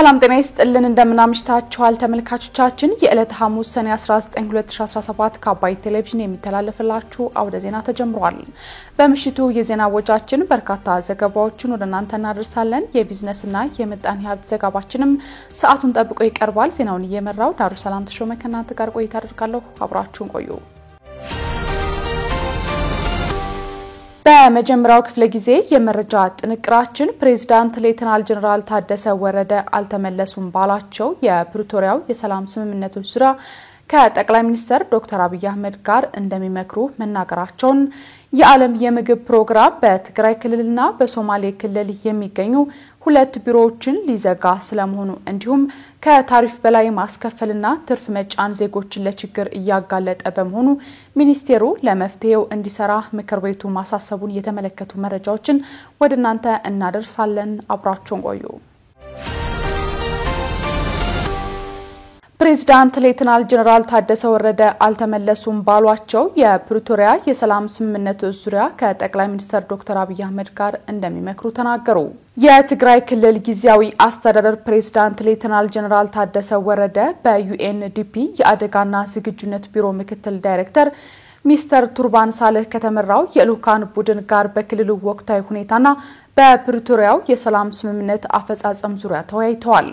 ሰላም ጤና ይስጥልን እንደምናምሽታችኋል ተመልካቾቻችን የዕለት ሐሙስ ሰኔ 19 2017 ከአባይ ቴሌቪዥን የሚተላለፍላችሁ አውደ ዜና ተጀምሯል። በምሽቱ የዜና ወጃችን በርካታ ዘገባዎችን ወደ እናንተ እናደርሳለን። የቢዝነስና የምጣኔ ሀብት ዘገባችንም ሰዓቱን ጠብቆ ይቀርባል። ዜናውን እየመራው ዳሩ ሰላም ተሾመ ከናንተ ጋር ቆይታ አደርጋለሁ። አብራችሁን ቆዩ። በመጀመሪያው ክፍለ ጊዜ የመረጃ ጥንቅራችን ፕሬዝዳንት ሌተናል ጀነራል ታደሰ ወረደ አልተመለሱም ባላቸው የፕሪቶሪያው የሰላም ስምምነቶች ዙሪያ ከጠቅላይ ሚኒስትር ዶክተር አብይ አህመድ ጋር እንደሚመክሩ መናገራቸውን የዓለም የምግብ ፕሮግራም በትግራይ ክልልና በሶማሌ ክልል የሚገኙ ሁለት ቢሮዎችን ሊዘጋ ስለመሆኑ እንዲሁም ከታሪፍ በላይ ማስከፈልና ትርፍ መጫን ዜጎችን ለችግር እያጋለጠ በመሆኑ ሚኒስቴሩ ለመፍትሄው እንዲሰራ ምክር ቤቱ ማሳሰቡን የተመለከቱ መረጃዎችን ወደናንተ እናደርሳለን። አብራችሁን ቆዩ። ፕሬዝዳንት ሌተናል ጀነራል ታደሰ ወረደ አልተመለሱም ባሏቸው የፕሪቶሪያ የሰላም ስምምነቶች ዙሪያ ከጠቅላይ ሚኒስትር ዶክተር አብይ አህመድ ጋር እንደሚመክሩ ተናገሩ። የትግራይ ክልል ጊዜያዊ አስተዳደር ፕሬዝዳንት ሌተናል ጀነራል ታደሰ ወረደ በዩኤንዲፒ የአደጋና ዝግጁነት ቢሮ ምክትል ዳይሬክተር ሚስተር ቱርባን ሳልህ ከተመራው የልኡካን ቡድን ጋር በክልሉ ወቅታዊ ሁኔታና በፕሪቶሪያው የሰላም ስምምነት አፈጻጸም ዙሪያ ተወያይተዋል።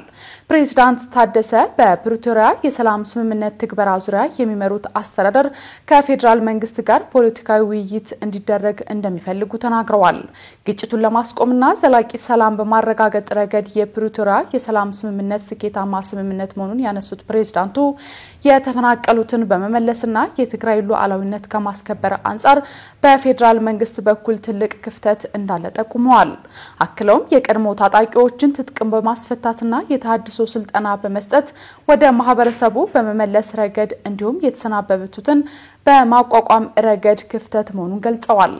ፕሬዝዳንት ታደሰ በፕሪቶሪያ የሰላም ስምምነት ትግበራ ዙሪያ የሚመሩት አስተዳደር ከፌደራል መንግስት ጋር ፖለቲካዊ ውይይት እንዲደረግ እንደሚፈልጉ ተናግረዋል። ግጭቱን ለማስቆምና ዘላቂ ሰላም በማረጋገጥ ረገድ የፕሪቶሪያ የሰላም ስምምነት ስኬታማ ስምምነት መሆኑን ያነሱት ፕሬዝዳንቱ የተፈናቀሉትን በመመለስና የትግራይ ሉዓላዊነት ከማስከበር አንጻር በፌደራል መንግስት በኩል ትልቅ ክፍተት እንዳለ ጠቁመዋል። አክለውም የቀድሞ ታጣቂዎችን ትጥቅም በማስፈታትና የተሃድሶ ስልጠና በመስጠት ወደ ማህበረሰቡ በመመለስ ረገድ እንዲሁም የተሰናበቱትን በማቋቋም ረገድ ክፍተት መሆኑን ገልጸዋል።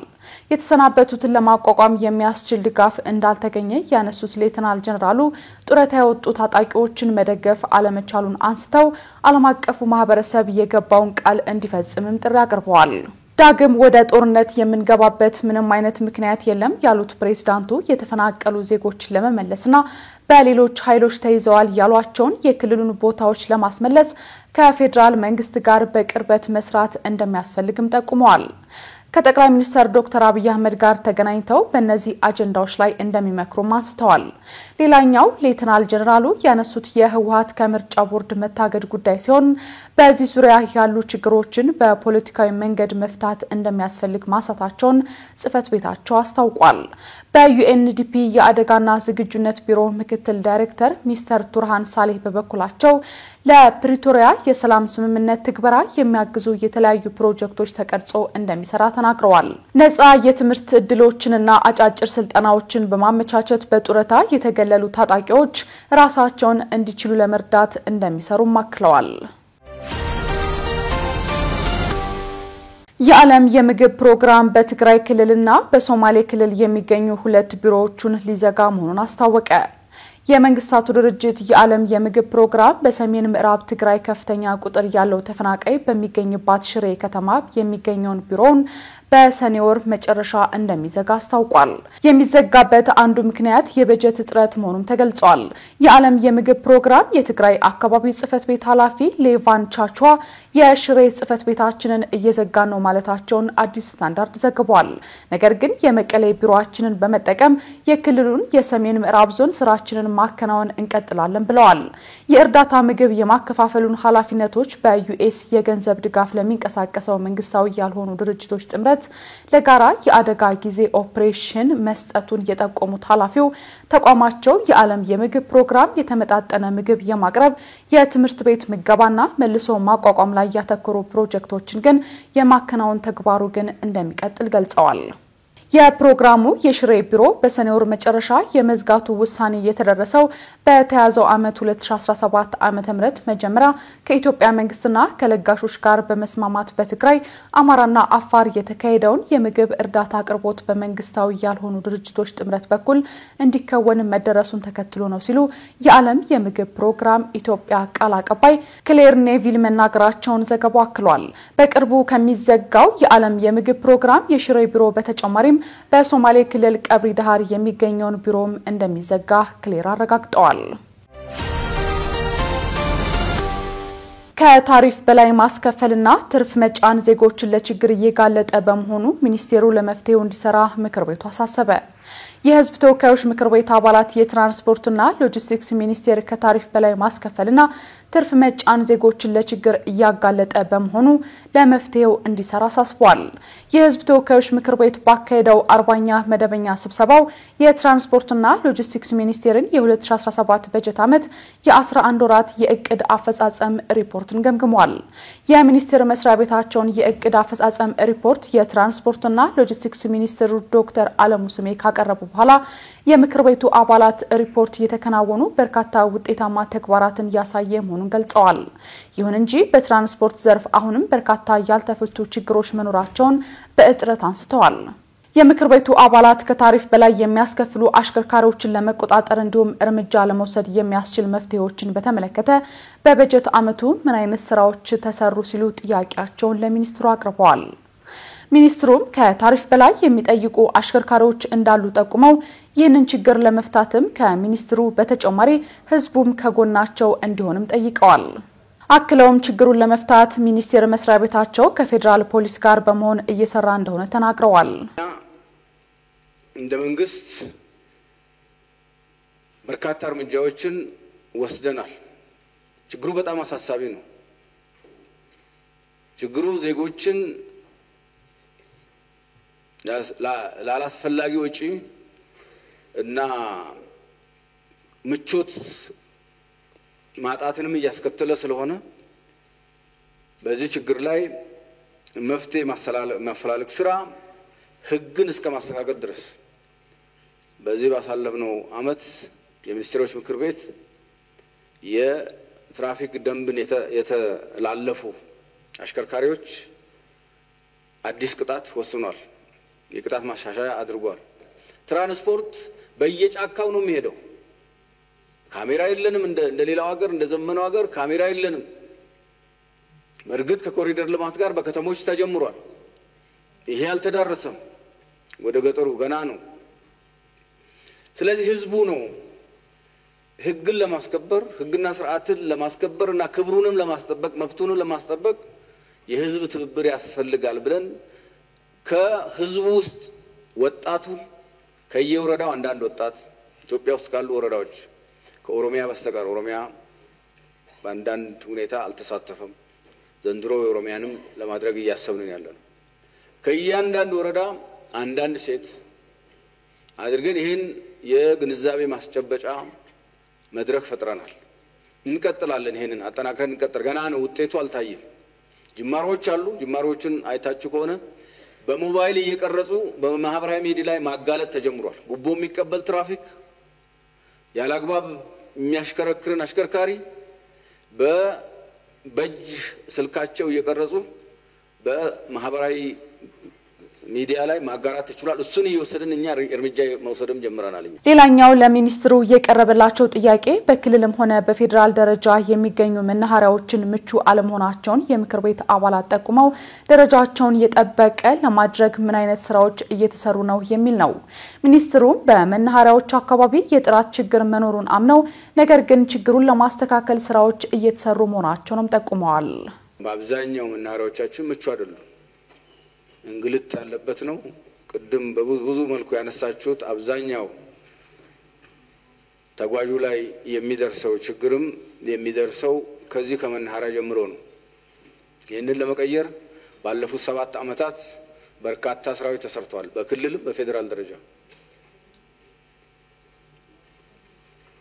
የተሰናበቱትን ለማቋቋም የሚያስችል ድጋፍ እንዳልተገኘ ያነሱት ሌተናል ጀነራሉ ጡረታ የወጡ ታጣቂዎችን መደገፍ አለመቻሉን አንስተው ዓለም አቀፉ ማህበረሰብ የገባውን ቃል እንዲፈጽምም ጥሪ አቅርበዋል። ዳግም ወደ ጦርነት የምንገባበት ምንም አይነት ምክንያት የለም ያሉት ፕሬዝዳንቱ የተፈናቀሉ ዜጎችን ለመመለስና በሌሎች ኃይሎች ተይዘዋል ያሏቸውን የክልሉን ቦታዎች ለማስመለስ ከፌደራል መንግስት ጋር በቅርበት መስራት እንደሚያስፈልግም ጠቁመዋል። ከጠቅላይ ሚኒስትር ዶክተር አብይ አህመድ ጋር ተገናኝተው በእነዚህ አጀንዳዎች ላይ እንደሚመክሩም አንስተዋል። ሌላኛው ሌተናል ጀነራሉ ያነሱት የህወሓት ከምርጫ ቦርድ መታገድ ጉዳይ ሲሆን በዚህ ዙሪያ ያሉ ችግሮችን በፖለቲካዊ መንገድ መፍታት እንደሚያስፈልግ ማሳታቸውን ጽፈት ቤታቸው አስታውቋል። በዩኤንዲፒ የአደጋና ዝግጁነት ቢሮ ምክትል ዳይሬክተር ሚስተር ቱርሃን ሳሌህ በበኩላቸው ለፕሪቶሪያ የሰላም ስምምነት ትግበራ የሚያግዙ የተለያዩ ፕሮጀክቶች ተቀርጾ እንደሚሰራ ተናግረዋል። ነፃ የትምህርት እድሎችንና አጫጭር ስልጠናዎችን በማመቻቸት በጡረታ የተገለሉ ታጣቂዎች ራሳቸውን እንዲችሉ ለመርዳት እንደሚሰሩም አክለዋል። የዓለም የምግብ ፕሮግራም በትግራይ ክልልና በሶማሌ ክልል የሚገኙ ሁለት ቢሮዎችን ሊዘጋ መሆኑን አስታወቀ። የመንግስታቱ ድርጅት የዓለም የምግብ ፕሮግራም በሰሜን ምዕራብ ትግራይ ከፍተኛ ቁጥር ያለው ተፈናቃይ በሚገኝባት ሽሬ ከተማ የሚገኘውን ቢሮውን በሰኔ ወር መጨረሻ እንደሚዘጋ አስታውቋል። የሚዘጋበት አንዱ ምክንያት የበጀት እጥረት መሆኑን ተገልጿል። የዓለም የምግብ ፕሮግራም የትግራይ አካባቢ ጽፈት ቤት ኃላፊ ሌቫን ቻቿ የሽሬ ጽፈት ቤታችንን እየዘጋ ነው ማለታቸውን አዲስ ስታንዳርድ ዘግቧል። ነገር ግን የመቀሌ ቢሮአችንን በመጠቀም የክልሉን የሰሜን ምዕራብ ዞን ስራችንን ማከናወን እንቀጥላለን ብለዋል። የእርዳታ ምግብ የማከፋፈሉን ኃላፊነቶች በዩኤስ የገንዘብ ድጋፍ ለሚንቀሳቀሰው መንግስታዊ ያልሆኑ ድርጅቶች ጥምረት ለጋራ የአደጋ ጊዜ ኦፕሬሽን መስጠቱን የጠቆሙት ኃላፊው ተቋማቸው የዓለም የምግብ ፕሮግራም የተመጣጠነ ምግብ የማቅረብ የትምህርት ቤት ምገባና መልሶ ማቋቋም ላይ ያተኮሩ ፕሮጀክቶችን ግን የማከናወን ተግባሩ ግን እንደሚቀጥል ገልጸዋል። የፕሮግራሙ የሽሬ ቢሮ በሰኔ ወር መጨረሻ የመዝጋቱ ውሳኔ የተደረሰው በተያዘው ዓመት 2017 ዓመተ ምህረት መጀመሪያ ከኢትዮጵያ መንግስትና ከለጋሾች ጋር በመስማማት በትግራይ አማራና አፋር የተካሄደውን የምግብ እርዳታ አቅርቦት በመንግስታዊ ያልሆኑ ድርጅቶች ጥምረት በኩል እንዲከወን መደረሱን ተከትሎ ነው ሲሉ የዓለም የምግብ ፕሮግራም ኢትዮጵያ ቃል አቀባይ ክሌር ኔቪል መናገራቸውን ዘገባው አክሏል። በቅርቡ ከሚዘጋው የዓለም የምግብ ፕሮግራም የሽሬ ቢሮ በተጨማሪ በሶማሌ ክልል ቀብሪ ዳሃር የሚገኘውን ቢሮም እንደሚዘጋ ክሌር አረጋግጠዋል። ከታሪፍ በላይ ማስከፈልና ትርፍ መጫን ዜጎችን ለችግር እየጋለጠ በመሆኑ ሚኒስቴሩ ለመፍትሄው እንዲሰራ ምክር ቤቱ አሳሰበ። የህዝብ ተወካዮች ምክር ቤት አባላት የትራንስፖርትና ሎጂስቲክስ ሚኒስቴር ከታሪፍ በላይ ማስከፈልና ትርፍ መጫን ዜጎችን ለችግር እያጋለጠ በመሆኑ ለመፍትሄው እንዲሰራ አሳስቧል። የህዝብ ተወካዮች ምክር ቤት ባካሄደው 40ኛ መደበኛ ስብሰባው የትራንስፖርትና ሎጂስቲክስ ሚኒስቴርን የ2017 በጀት ዓመት የ11 ወራት የእቅድ አፈጻጸም ሪፖርትን ገምግሟል። የሚኒስቴር መስሪያ ቤታቸውን የእቅድ አፈጻጸም ሪፖርት የትራንስፖርትና ሎጂስቲክስ ሚኒስትሩ ዶክተር አለሙ ስሜ ካቀረቡ በኋላ የምክር ቤቱ አባላት ሪፖርት የተከናወኑ በርካታ ውጤታማ ተግባራትን ያሳየ መሆኑን ገልጸዋል። ይሁን እንጂ በትራንስፖርት ዘርፍ አሁንም በርካታ ያልተፈቱ ችግሮች መኖራቸውን በእጥረት አንስተዋል። የምክር ቤቱ አባላት ከታሪፍ በላይ የሚያስከፍሉ አሽከርካሪዎችን ለመቆጣጠር እንዲሁም እርምጃ ለመውሰድ የሚያስችል መፍትሄዎችን በተመለከተ በበጀት ዓመቱ ምን አይነት ስራዎች ተሰሩ ሲሉ ጥያቄያቸውን ለሚኒስትሩ አቅርበዋል። ሚኒስትሩም ከታሪፍ በላይ የሚጠይቁ አሽከርካሪዎች እንዳሉ ጠቁመው ይህንን ችግር ለመፍታትም ከሚኒስትሩ በተጨማሪ ህዝቡም ከጎናቸው እንዲሆንም ጠይቀዋል። አክለውም ችግሩን ለመፍታት ሚኒስቴር መስሪያ ቤታቸው ከፌደራል ፖሊስ ጋር በመሆን እየሰራ እንደሆነ ተናግረዋል። እንደ መንግስት በርካታ እርምጃዎችን ወስደናል። ችግሩ በጣም አሳሳቢ ነው። ችግሩ ዜጎችን ላላስፈላጊ ወጪ እና ምቾት ማጣትንም ያስከተለ ስለሆነ በዚህ ችግር ላይ መፍትሄ ማፈላለግ ስራ ህግን እስከ ማስተካከል ድረስ በዚህ ባሳለፍነው አመት የሚኒስትሮች ምክር ቤት የትራፊክ ደንብን የተላለፉ አሽከርካሪዎች አዲስ ቅጣት ወስኗል። የቅጣት ማሻሻያ አድርጓል። ትራንስፖርት በየጫካው ነው የሚሄደው። ካሜራ የለንም እንደ ሌላው ሀገር እንደ ዘመናው ሀገር ካሜራ የለንም። በርግጥ ከኮሪደር ልማት ጋር በከተሞች ተጀምሯል። ይሄ አልተዳረሰም። ወደ ገጠሩ ገና ነው። ስለዚህ ህዝቡ ነው ህግን ለማስከበር ህግና ስርዓትን ለማስከበርና ክብሩንም ለማስጠበቅ መብቱንም ለማስጠበቅ የህዝብ ትብብር ያስፈልጋል ብለን ከህዝቡ ውስጥ ወጣቱ ከየወረዳው አንዳንድ ወጣት ኢትዮጵያ ውስጥ ካሉ ወረዳዎች ከኦሮሚያ በስተቀር ኦሮሚያ በአንዳንድ ሁኔታ አልተሳተፈም። ዘንድሮ የኦሮሚያንም ለማድረግ እያሰብን ያለነው ከያንዳንድ ወረዳ አንዳንድ ሴት አድርገን ይህን የግንዛቤ ማስጨበጫ መድረክ ፈጥረናል። እንቀጥላለን። ይሄንን አጠናክረን እንቀጥል። ገና ነው፣ ውጤቱ አልታየም። ጅማሮች አሉ። ጅማሮችን አይታችሁ ከሆነ በሞባይል እየቀረጹ በማህበራዊ ሚዲያ ላይ ማጋለጥ ተጀምሯል። ጉቦ የሚቀበል ትራፊክ፣ ያላግባብ የሚያሽከረክርን አሽከርካሪ በእጅ ስልካቸው እየቀረጹ በማህበራዊ ሚዲያ ላይ ማጋራት ይችላል። እሱን እየወሰድን እኛ እርምጃ መውሰድም ጀምረናል። ሌላኛው ለሚኒስትሩ የቀረበላቸው ጥያቄ በክልልም ሆነ በፌደራል ደረጃ የሚገኙ መናኸሪያዎችን ምቹ አለመሆናቸውን የምክር ቤት አባላት ጠቁመው ደረጃቸውን የጠበቀ ለማድረግ ምን አይነት ስራዎች እየተሰሩ ነው የሚል ነው። ሚኒስትሩ በመናኸሪያዎች አካባቢ የጥራት ችግር መኖሩን አምነው ነገር ግን ችግሩን ለማስተካከል ስራዎች እየተሰሩ መሆናቸውንም ጠቁመዋል። በአብዛኛው መናኸሪያዎቻችን ምቹ አይደሉም። እንግልት ያለበት ነው። ቅድም በብዙ መልኩ ያነሳችሁት አብዛኛው ተጓዡ ላይ የሚደርሰው ችግርም የሚደርሰው ከዚህ ከመናኸሪያ ጀምሮ ነው። ይህንን ለመቀየር ባለፉት 7 ዓመታት በርካታ ስራዎች ተሰርተዋል። በክልልም በፌደራል ደረጃ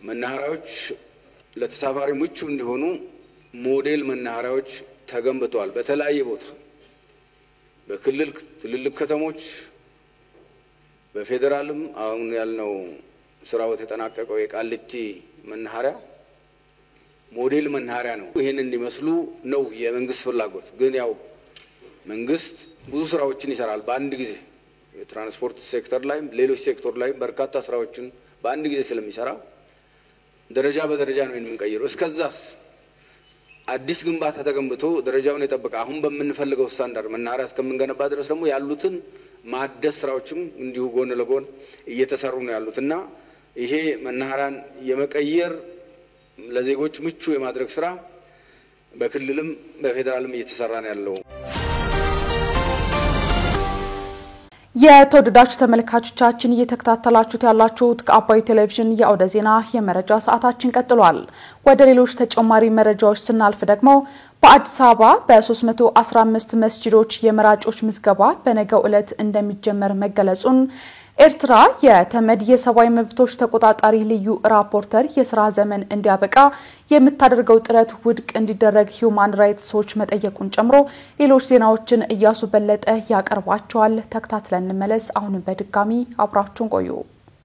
መናኸሪያዎች ለተሳፋሪ ምቹ እንዲሆኑ ሞዴል መናኸሪያዎች ተገንብተዋል። በተለያየ ቦታ በክልል ትልልቅ ከተሞች በፌደራልም አሁን ያልነው ስራው ተጠናቀቀው የቃሊቲ መናኸሪያ ሞዴል መናኸሪያ ነው። ይሄን እንዲመስሉ ነው የመንግስት ፍላጎት። ግን ያው መንግስት ብዙ ስራዎችን ይሰራል በአንድ ጊዜ። የትራንስፖርት ሴክተር ላይ ሌሎች ሴክተር ላይ በርካታ ስራዎችን በአንድ ጊዜ ስለሚሰራ ደረጃ በደረጃ ነው የምንቀይረው። እስከዛስ አዲስ ግንባታ ተገንብቶ ደረጃውን የጠበቀ አሁን በመንፈልገው ስታንዳርድ መናኸሪያ እስከምንገነባ ድረስ ደግሞ ያሉትን ማደስ ስራዎችም እንዲሁ ጎን ለጎን እየተሰሩ ነው ያሉትና ይሄ መናኸሪያን የመቀየር ለዜጎች ምቹ የማድረግ ስራ በክልልም በፌደራልም እየተሰራ ነው ያለው። የተወደዳችሁ ተመልካቾቻችን እየተከታተላችሁት ያላችሁት ከአባይ ቴሌቪዥን የአውደ ዜና የመረጃ ሰዓታችን ቀጥሏል። ወደ ሌሎች ተጨማሪ መረጃዎች ስናልፍ ደግሞ በአዲስ አበባ በ315 መስጂዶች የመራጮች ምዝገባ በነገው ዕለት እንደሚጀመር መገለጹን ኤርትራ የተመድ የሰብአዊ መብቶች ተቆጣጣሪ ልዩ ራፖርተር የሥራ ዘመን እንዲያበቃ የምታደርገው ጥረት ውድቅ እንዲደረግ ሂዩማን ራይትስ ዎች መጠየቁን ጨምሮ ሌሎች ዜናዎችን እያሱ በለጠ ያቀርባቸዋል። ተከታትለን እንመለስ። አሁን በድጋሚ አብራችሁን ቆዩ።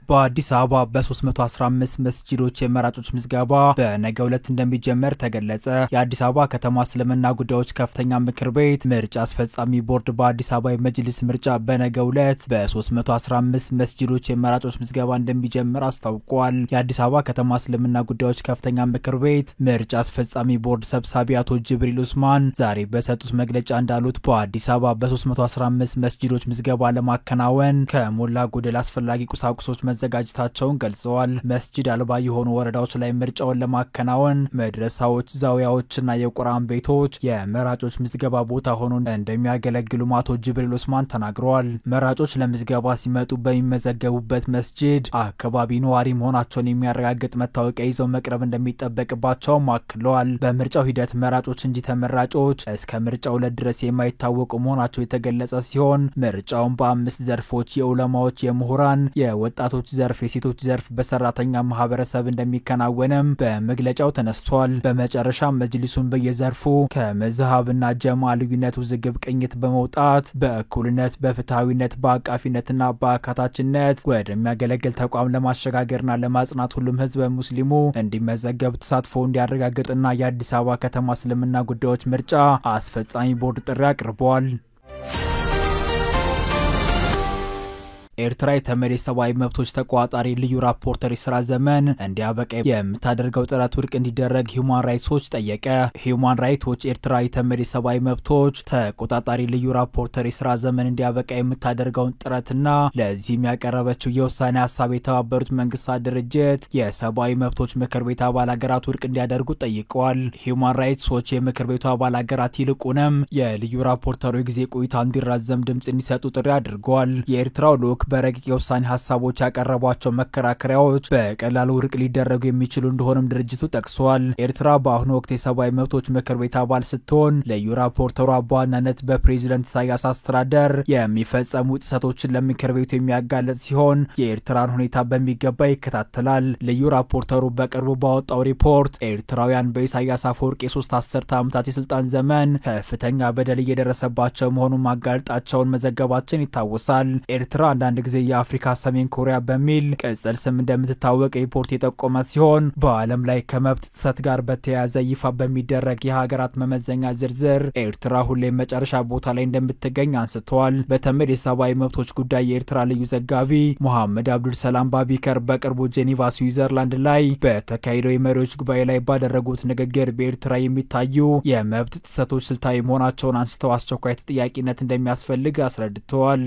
በአዲስ አበባ በ315 መስጂዶች የመራጮች ምዝገባ በነገው ዕለት እንደሚጀመር ተገለጸ። የአዲስ አበባ ከተማ እስልምና ጉዳዮች ከፍተኛ ምክር ቤት ምርጫ አስፈጻሚ ቦርድ በአዲስ አበባ የመጅሊስ ምርጫ በነገው ዕለት በ315 መስጂዶች የመራጮች ምዝገባ እንደሚጀምር አስታውቋል። የአዲስ አበባ ከተማ እስልምና ጉዳዮች ከፍተኛ ምክር ቤት ምርጫ አስፈጻሚ ቦርድ ሰብሳቢ አቶ ጅብሪል ኡስማን ዛሬ በሰጡት መግለጫ እንዳሉት በአዲስ አበባ በ315 መስጂዶች ምዝገባ ለማከናወን ከሞላ ጎደል አስፈላጊ ቁሳቁሶች መዘጋጀታቸውን ገልጸዋል። መስጂድ አልባ የሆኑ ወረዳዎች ላይ ምርጫውን ለማከናወን መድረሳዎች፣ ዛዊያዎችና የቁርአን ቤቶች የመራጮች ምዝገባ ቦታ ሆኖ እንደሚያገለግሉ አቶ ጅብሪል ኡስማን ተናግረዋል። መራጮች ለምዝገባ ሲመጡ በሚመዘገቡበት መስጂድ አካባቢ ነዋሪ መሆናቸውን የሚያረጋግጥ መታወቂያ ይዘው መቅረብ እንደሚጠበቅባቸው አክለዋል። በምርጫው ሂደት መራጮች እንጂ ተመራጮች እስከ ምርጫው ዕለት ድረስ የማይታወቁ መሆናቸው የተገለጸ ሲሆን ምርጫውን በ5 ዘርፎች የዑለማዎች፣ የምሁራን፣ የወጣቶች ዘርፍ፣ የሴቶች ዘርፍ በሰራተኛ ማህበረሰብ እንደሚከናወንም በመግለጫው ተነስቷል። በመጨረሻ መጅሊሱን በየዘርፉ ከመዝሃብና ጀማ ልዩነት ውዝግብ ቅኝት በመውጣት በእኩልነት፣ በፍትሃዊነት፣ በአቃፊነትና በአካታችነት ወደሚያገለግል ተቋም ለማሸጋገርና ለማጽናት ሁሉም ህዝበ ሙስሊሙ እንዲመዘገብ ተሳትፎ እንዲያረጋግጥና የአዲስ አበባ ከተማ እስልምና ጉዳዮች ምርጫ አስፈጻሚ ቦርድ ጥሪ አቅርበዋል። ኤርትራ የተመድ የሰብአዊ መብቶች ተቆጣጣሪ ልዩ ራፖርተር የሥራ ዘመን እንዲያበቃ የምታደርገው ጥረት ውድቅ እንዲደረግ ሂዩማን ራይትስ ዎች ጠየቀ። ሂዩማን ራይትስ ዎች ኤርትራ የተመድ የሰብአዊ መብቶች ተቆጣጣሪ ልዩ ራፖርተር የሥራ ዘመን እንዲያበቃ የምታደርገውን ጥረትና ለዚህም ያቀረበችው የውሳኔ ሐሳብ የተባበሩት መንግስታት ድርጅት የሰብአዊ መብቶች ምክር ቤት አባል ሀገራት ውድቅ እንዲያደርጉ ጠይቀዋል። ሂዩማን ራይትስ ዎች የምክር ቤቱ አባል ሀገራት ይልቁንም የልዩ ራፖርተሩ ጊዜ ቆይታ እንዲራዘም ድምጽ እንዲሰጡ ጥሪ አድርገዋል። የኤርትራው ልዑክ በረቂቅ የውሳኔ ሐሳቦች ያቀረቧቸው መከራከሪያዎች በቀላሉ ውድቅ ሊደረጉ የሚችሉ እንደሆነም ድርጅቱ ጠቅሷል። ኤርትራ በአሁኑ ወቅት የሰብአዊ መብቶች ምክር ቤት አባል ስትሆን ልዩ ራፖርተሩ በዋናነት በፕሬዝዳንት ኢሳያስ አስተዳደር የሚፈጸሙ ጥሰቶችን ለምክር ቤቱ የሚያጋለጥ ሲሆን የኤርትራን ሁኔታ በሚገባ ይከታተላል። ልዩ ራፖርተሩ በቅርቡ ባወጣው ሪፖርት ኤርትራውያን በኢሳያስ አፈወርቂ የ3 አስርተ ዓመታት የስልጣን ዘመን ከፍተኛ በደል እየደረሰባቸው መሆኑን ማጋለጣቸውን መዘገባችን ይታወሳል። ኤርትራ አንዳንድ ጊዜ የአፍሪካ ሰሜን ኮሪያ በሚል ቅጽል ስም እንደምትታወቅ ሪፖርት የጠቆመ ሲሆን በዓለም ላይ ከመብት ጥሰት ጋር በተያያዘ ይፋ በሚደረግ የሀገራት መመዘኛ ዝርዝር ኤርትራ ሁሌም መጨረሻ ቦታ ላይ እንደምትገኝ አንስተዋል። በተመድ የሰብአዊ መብቶች ጉዳይ የኤርትራ ልዩ ዘጋቢ ሙሐመድ አብዱል ሰላም ባቢከር በቅርቡ ጄኔቫ ስዊዘርላንድ ላይ በተካሄደው የመሪዎች ጉባኤ ላይ ባደረጉት ንግግር በኤርትራ የሚታዩ የመብት ጥሰቶች ስልታዊ መሆናቸውን አንስተው አስቸኳይ ተጠያቂነት እንደሚያስፈልግ አስረድተዋል።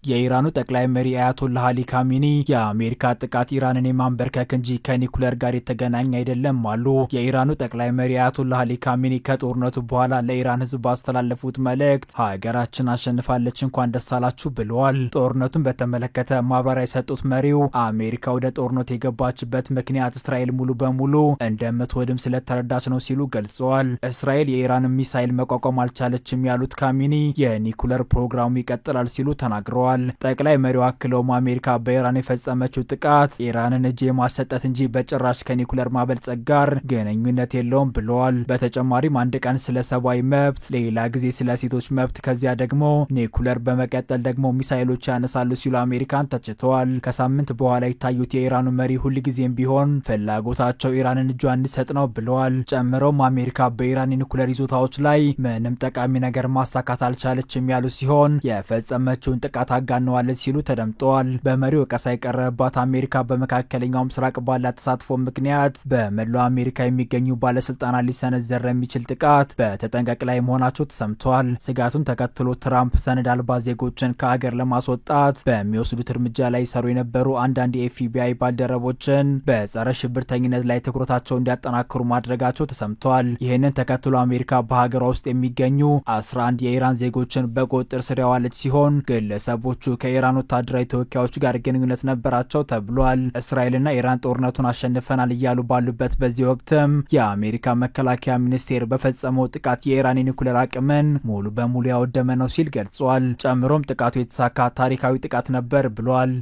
የኢራኑ ጠቅላይ መሪ አያቶላህ አሊ ካሚኒ የአሜሪካ ጥቃት ኢራንን የማንበርከክ እንጂ ከኒኩለር ጋር የተገናኘ አይደለም አሉ። የኢራኑ ጠቅላይ መሪ አያቶላህ አሊ ካሚኒ ከጦርነቱ በኋላ ለኢራን ህዝብ ባስተላለፉት መልእክት ሀገራችን አሸንፋለች እንኳን ደስ አላችሁ ብለዋል። ጦርነቱን በተመለከተ ማብራሪያ የሰጡት መሪው አሜሪካ ወደ ጦርነቱ የገባችበት ምክንያት እስራኤል ሙሉ በሙሉ እንደምትወድም ስለተረዳች ነው ሲሉ ገልጸዋል። እስራኤል የኢራን ሚሳኤል መቋቋም አልቻለችም ያሉት ካሚኒ የኒኩለር ፕሮግራሙ ይቀጥላል ሲሉ ተናግረዋል። ጠቅላይ መሪው አክለውም አሜሪካ በኢራን የፈጸመችው ጥቃት ኢራንን እጅ የማሰጠት እንጂ በጭራሽ ከኒኩለር ማበልጸግ ጋር ግንኙነት የለውም ብለዋል። በተጨማሪም አንድ ቀን ስለ ሰብአዊ መብት፣ ሌላ ጊዜ ስለ ሴቶች መብት፣ ከዚያ ደግሞ ኒኩለር፣ በመቀጠል ደግሞ ሚሳኤሎች ያነሳሉ ሲሉ አሜሪካን ተችተዋል። ከሳምንት በኋላ የታዩት የኢራኑ መሪ ሁልጊዜም ቢሆን ፍላጎታቸው ኢራንን እጇ እንድትሰጥ ነው ብለዋል። ጨምረውም አሜሪካ በኢራን የኒኩለር ይዞታዎች ላይ ምንም ጠቃሚ ነገር ማሳካት አልቻለችም ያሉ ሲሆን የፈጸመችውን ጥቃት ታጋነዋለች ሲሉ ተደምጠዋል። በመሪው ወቀሳ የቀረበባት አሜሪካ በመካከለኛው ምስራቅ ባላት ተሳትፎ ምክንያት በመላው አሜሪካ የሚገኙ ባለስልጣናት ሊሰነዘር የሚችል ጥቃት በተጠንቀቅ ላይ መሆናቸው ተሰምቷል። ስጋቱን ተከትሎ ትራምፕ ሰነድ አልባ ዜጎችን ከሀገር ለማስወጣት በሚወስዱት እርምጃ ላይ ሰሩ የነበሩ አንዳንድ የኤፍቢአይ ባልደረቦችን በጸረ ሽብርተኝነት ላይ ትኩረታቸውን እንዲያጠናክሩ ማድረጋቸው ተሰምቷል። ይህንን ተከትሎ አሜሪካ በሀገሯ ውስጥ የሚገኙ 11 የኢራን ዜጎችን በቁጥጥር ስር ያዋለች ሲሆን ግለሰቦቹ ከኢራን ወታደራዊ ተወካዮች ጋር ግንኙነት ነበራቸው ተብሏል። እስራኤልና ኢራን ጦርነቱን አሸንፈናል እያሉ ባሉበት በዚህ ወቅትም የአሜሪካ መከላከያ ሚኒስቴር በፈጸመው ጥቃት የኢራን የኒኩሌር አቅምን ሙሉ በሙሉ ያወደመ ነው ሲል ገልጿል። ጨምሮም ጥቃቱ የተሳካ ታሪካዊ ጥቃት ነበር ብሏል።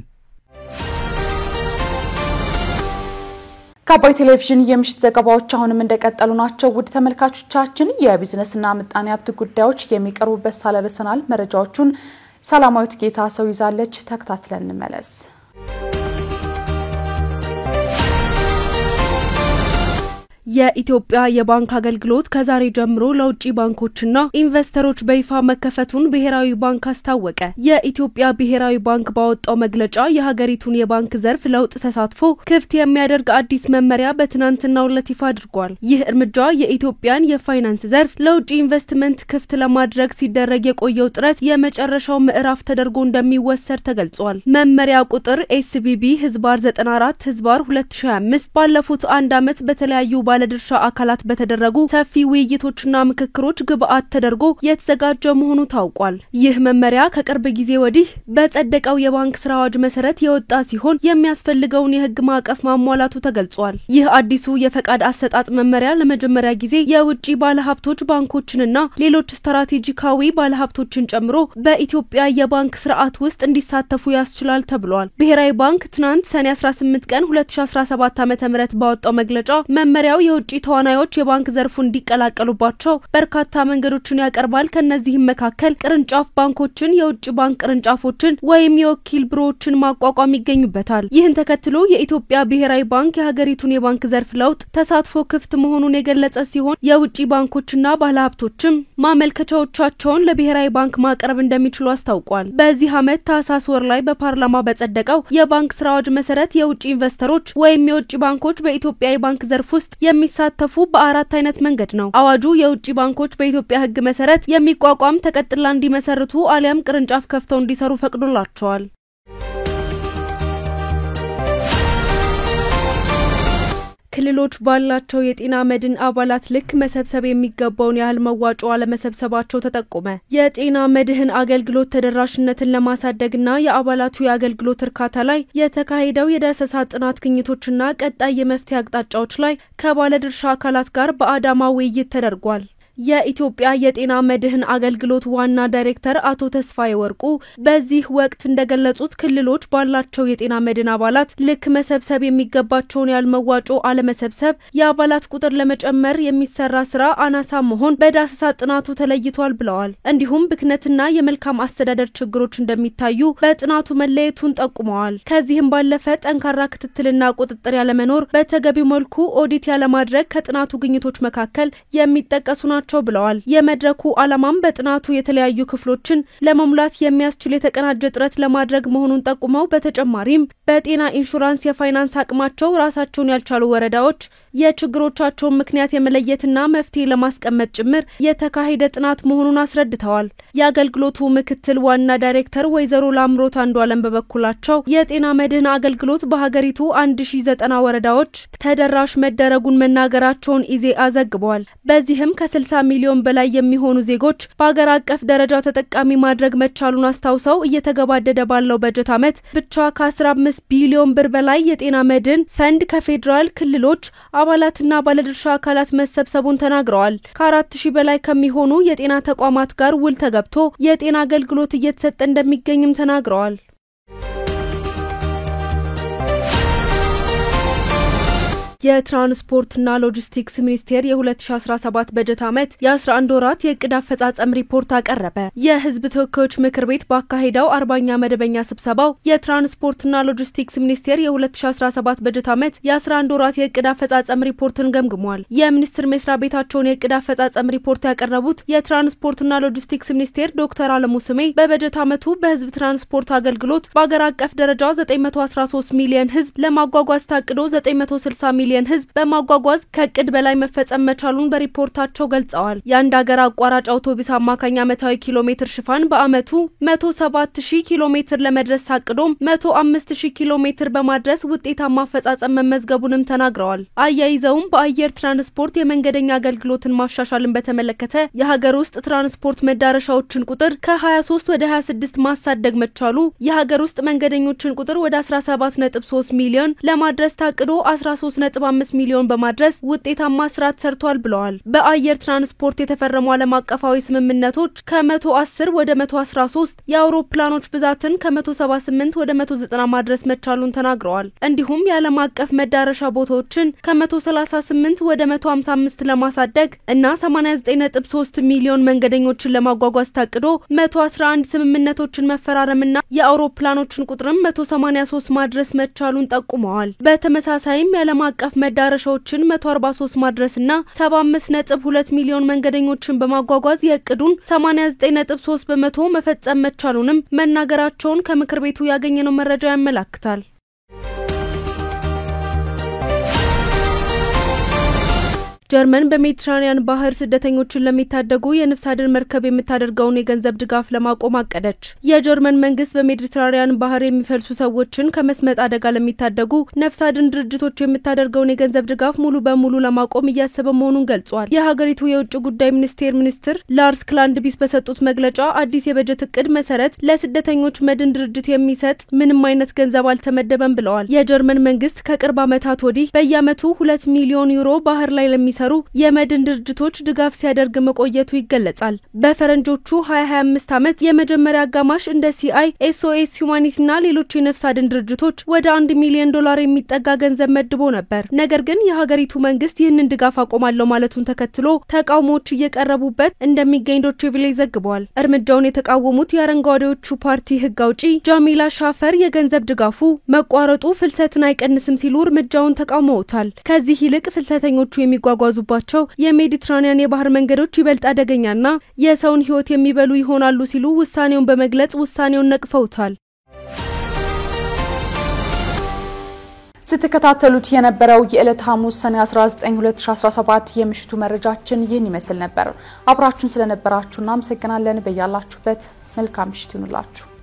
ከአባይ ቴሌቪዥን የምሽት ዘገባዎች አሁንም እንደቀጠሉ ናቸው። ውድ ተመልካቾቻችን የቢዝነስና ምጣኔ ሀብት ጉዳዮች የሚቀርቡበት ሳለርሰናል መረጃዎቹን ሰላማዊት ጌታ ሰው ይዛለች። ተከታትለን እንመለስ። የኢትዮጵያ የባንክ አገልግሎት ከዛሬ ጀምሮ ለውጭ ባንኮችና ኢንቨስተሮች በይፋ መከፈቱን ብሔራዊ ባንክ አስታወቀ። የኢትዮጵያ ብሔራዊ ባንክ ባወጣው መግለጫ የሀገሪቱን የባንክ ዘርፍ ለውጥ ተሳትፎ ክፍት የሚያደርግ አዲስ መመሪያ በትናንትናው ዕለት ይፋ አድርጓል። ይህ እርምጃ የኢትዮጵያን የፋይናንስ ዘርፍ ለውጭ ኢንቨስትመንት ክፍት ለማድረግ ሲደረግ የቆየው ጥረት የመጨረሻው ምዕራፍ ተደርጎ እንደሚወሰድ ተገልጿል። መመሪያ ቁጥር SBB/94/2025 ባለፉት አንድ ዓመት በተለያዩ ባለድርሻ አካላት በተደረጉ ሰፊ ውይይቶችና ምክክሮች ግብአት ተደርጎ የተዘጋጀ መሆኑ ታውቋል። ይህ መመሪያ ከቅርብ ጊዜ ወዲህ በጸደቀው የባንክ ስራ አዋጅ መሰረት የወጣ ሲሆን የሚያስፈልገውን የህግ ማዕቀፍ ማሟላቱ ተገልጿል። ይህ አዲሱ የፈቃድ አሰጣጥ መመሪያ ለመጀመሪያ ጊዜ የውጭ ባለሀብቶች ባንኮችንና ሌሎች ስትራቴጂካዊ ባለሀብቶችን ጨምሮ በኢትዮጵያ የባንክ ስርዓት ውስጥ እንዲሳተፉ ያስችላል ተብሏል። ብሔራዊ ባንክ ትናንት ሰኔ 18 ቀን 2017 ዓ.ም ባወጣው መግለጫ መመሪያው የውጭ ተዋናዮች የባንክ ዘርፉን እንዲቀላቀሉባቸው በርካታ መንገዶችን ያቀርባል። ከነዚህም መካከል ቅርንጫፍ ባንኮችን፣ የውጭ ባንክ ቅርንጫፎችን ወይም የወኪል ቢሮዎችን ማቋቋም ይገኙበታል። ይህን ተከትሎ የኢትዮጵያ ብሔራዊ ባንክ የሀገሪቱን የባንክ ዘርፍ ለውጥ ተሳትፎ ክፍት መሆኑን የገለጸ ሲሆን የውጭ ባንኮችና ባለሀብቶችም ማመልከቻዎቻቸውን ለብሔራዊ ባንክ ማቅረብ እንደሚችሉ አስታውቋል። በዚህ ዓመት ታህሳስ ወር ላይ በፓርላማ በጸደቀው የባንክ ስራ አዋጅ መሰረት የውጭ ኢንቨስተሮች ወይም የውጭ ባንኮች በኢትዮጵያ የባንክ ዘርፍ ውስጥ የሚሳተፉ በአራት አይነት መንገድ ነው። አዋጁ የውጭ ባንኮች በኢትዮጵያ ሕግ መሰረት የሚቋቋም ተቀጥላ እንዲመሰርቱ አሊያም ቅርንጫፍ ከፍተው እንዲሰሩ ፈቅዶላቸዋል። ክልሎች ባላቸው የጤና መድን አባላት ልክ መሰብሰብ የሚገባውን ያህል መዋጮ አለመሰብሰባቸው ተጠቆመ። የጤና መድህን አገልግሎት ተደራሽነትን ለማሳደግና የአባላቱ የአገልግሎት እርካታ ላይ የተካሄደው የዳሰሳ ጥናት ግኝቶችና ቀጣይ የመፍትሄ አቅጣጫዎች ላይ ከባለድርሻ አካላት ጋር በአዳማ ውይይት ተደርጓል። የኢትዮጵያ የጤና መድህን አገልግሎት ዋና ዳይሬክተር አቶ ተስፋዬ ወርቁ በዚህ ወቅት እንደገለጹት ክልሎች ባላቸው የጤና መድህን አባላት ልክ መሰብሰብ የሚገባቸውን ያልመዋጮ አለመሰብሰብ፣ የአባላት ቁጥር ለመጨመር የሚሰራ ስራ አናሳ መሆን በዳሰሳ ጥናቱ ተለይቷል ብለዋል። እንዲሁም ብክነትና የመልካም አስተዳደር ችግሮች እንደሚታዩ በጥናቱ መለየቱን ጠቁመዋል። ከዚህም ባለፈ ጠንካራ ክትትልና ቁጥጥር ያለመኖር፣ በተገቢው መልኩ ኦዲት ያለማድረግ ከጥናቱ ግኝቶች መካከል የሚጠቀሱ ናቸው ብለዋል። የመድረኩ ዓላማም በጥናቱ የተለያዩ ክፍሎችን ለመሙላት የሚያስችል የተቀናጀ ጥረት ለማድረግ መሆኑን ጠቁመው በተጨማሪም በጤና ኢንሹራንስ የፋይናንስ አቅማቸው ራሳቸውን ያልቻሉ ወረዳዎች የችግሮቻቸውን ምክንያት የመለየትና መፍትሄ ለማስቀመጥ ጭምር የተካሄደ ጥናት መሆኑን አስረድተዋል። የአገልግሎቱ ምክትል ዋና ዳይሬክተር ወይዘሮ ላምሮት አንዱዓለም በበኩላቸው የጤና መድህን አገልግሎት በሀገሪቱ 1090 ወረዳዎች ተደራሽ መደረጉን መናገራቸውን ኢዜአ ዘግቧል። በዚህም ከ60 ሚሊዮን በላይ የሚሆኑ ዜጎች በአገር አቀፍ ደረጃ ተጠቃሚ ማድረግ መቻሉን አስታውሰው እየተገባደደ ባለው በጀት ዓመት ብቻ ከ15 ቢሊዮን ብር በላይ የጤና መድህን ፈንድ ከፌዴራል ክልሎች አባላትና ባለድርሻ አካላት መሰብሰቡን ተናግረዋል። ከ4000 በላይ ከሚሆኑ የጤና ተቋማት ጋር ውል ተገብቶ የጤና አገልግሎት እየተሰጠ እንደሚገኝም ተናግረዋል። የትራንስፖርትና ሎጂስቲክስ ሚኒስቴር የ2017 በጀት ዓመት የ11 ወራት የዕቅድ አፈጻጸም ሪፖርት አቀረበ። የህዝብ ተወካዮች ምክር ቤት ባካሄደው 40ኛ መደበኛ ስብሰባው የትራንስፖርትና ሎጂስቲክስ ሚኒስቴር የ2017 በጀት ዓመት የ11 ወራት የዕቅድ አፈጻጸም ሪፖርትን ገምግሟል። የሚኒስትር መስሪያ ቤታቸውን የዕቅድ አፈጻጸም ሪፖርት ያቀረቡት የትራንስፖርትና ሎጂስቲክስ ሚኒስቴር ዶክተር አለሙ ስሜ በበጀት ዓመቱ በህዝብ ትራንስፖርት አገልግሎት በአገር አቀፍ ደረጃ 913 ሚሊዮን ህዝብ ለማጓጓዝ ታቅዶ 960 ሚሊዮን ህዝብ በማጓጓዝ ከዕቅድ በላይ መፈጸም መቻሉን በሪፖርታቸው ገልጸዋል። የአንድ ሀገር አቋራጭ አውቶቡስ አማካኝ ዓመታዊ ኪሎ ሜትር ሽፋን በአመቱ 107,000 ኪሎ ሜትር ለመድረስ ታቅዶም 105,000 ኪሎ ሜትር በማድረስ ውጤታማ አፈጻጸም መመዝገቡንም ተናግረዋል። አያይዘውም በአየር ትራንስፖርት የመንገደኛ አገልግሎትን ማሻሻልን በተመለከተ የሀገር ውስጥ ትራንስፖርት መዳረሻዎችን ቁጥር ከ23 ወደ 26 ማሳደግ መቻሉ የሀገር ውስጥ መንገደኞችን ቁጥር ወደ 17.3 ሚሊዮን ለማድረስ ታቅዶ 13.5 ሚሊዮን በማድረስ ውጤታማ ስራ ተሰርቷል ብለዋል። በአየር ትራንስፖርት የተፈረሙ ዓለም አቀፋዊ ስምምነቶች ከ110 ወደ 113 የአውሮፕላኖች ብዛትን ከ178 ወደ 190 ማድረስ መቻሉን ተናግረዋል። እንዲሁም የዓለም አቀፍ መዳረሻ ቦታዎችን ከ138 ወደ 155 ለማሳደግ እና 89.3 ሚሊዮን መንገደኞችን ለማጓጓዝ ታቅዶ 111 ስምምነቶችን መፈራረምና የአውሮፕላኖችን ቁጥርም 183 ማድረስ መቻሉን ጠቁመዋል። በተመሳሳይም የዓለም አቀፍ መዳረሻዎችን 143 ማድረስና 75.2 ሚሊዮን መንገደኞችን በማጓጓዝ የዕቅዱን 89.3 በመቶ መፈጸም መቻሉንም መናገራቸውን ከምክር ቤቱ ያገኘነው መረጃ ያመለክታል። ጀርመን በሜዲትራኒያን ባህር ስደተኞችን ለሚታደጉ የነፍስ አድን መርከብ የምታደርገውን የገንዘብ ድጋፍ ለማቆም አቀደች። የጀርመን መንግስት በሜዲትራኒያን ባህር የሚፈልሱ ሰዎችን ከመስመጥ አደጋ ለሚታደጉ ነፍስ አድን ድርጅቶች የምታደርገውን የገንዘብ ድጋፍ ሙሉ በሙሉ ለማቆም እያሰበ መሆኑን ገልጿል። የሀገሪቱ የውጭ ጉዳይ ሚኒስትር ላርስ ክላንድቢስ በሰጡት መግለጫ አዲስ የበጀት እቅድ መሰረት ለስደተኞች መድን ድርጅት የሚሰጥ ምንም አይነት ገንዘብ አልተመደበም ብለዋል። የጀርመን መንግስት ከቅርብ ዓመታት ወዲህ በየዓመቱ 2 ሚሊዮን ዩሮ ባህር ላይ ለሚሰሩ የመድን ድርጅቶች ድጋፍ ሲያደርግ መቆየቱ ይገለጻል። በፈረንጆቹ 2025 ዓመት የመጀመሪያ አጋማሽ እንደ ሲአይ፣ ኤስኦኤስ ሁማኒቲና ሌሎች የነፍስ አድን ድርጅቶች ወደ $1 ሚሊዮን የሚጠጋ ገንዘብ መድቦ ነበር። ነገር ግን የሀገሪቱ መንግስት ይህንን ድጋፍ አቆማለሁ ማለቱን ተከትሎ ተቃውሞዎች እየቀረቡበት እንደሚገኝ ዶቼ ቬለ ዘግቧል። እርምጃውን የተቃወሙት የአረንጓዴዎቹ ፓርቲ ህግ አውጪ ጃሚላ ሻፈር የገንዘብ ድጋፉ መቋረጡ ፍልሰትን አይቀንስም ሲሉ እርምጃውን ተቃውመውታል። ከዚህ ይልቅ ፍልሰተኞቹ የሚጓጓዙባቸው የሜዲትራኒያን የባህር መንገዶች ይበልጥ አደገኛና የሰውን ህይወት የሚበሉ ይሆናሉ ሲሉ ውሳኔውን በመግለጽ ውሳኔውን ነቅፈውታል። ስትከታተሉት የነበረው የዕለት ሐሙስ ሰኔ 19 2017 የምሽቱ መረጃችን ይህን ይመስል ነበር። አብራችሁን ስለነበራችሁና አመሰግናለን። በያላችሁበት መልካም ምሽት ይሁንላችሁ።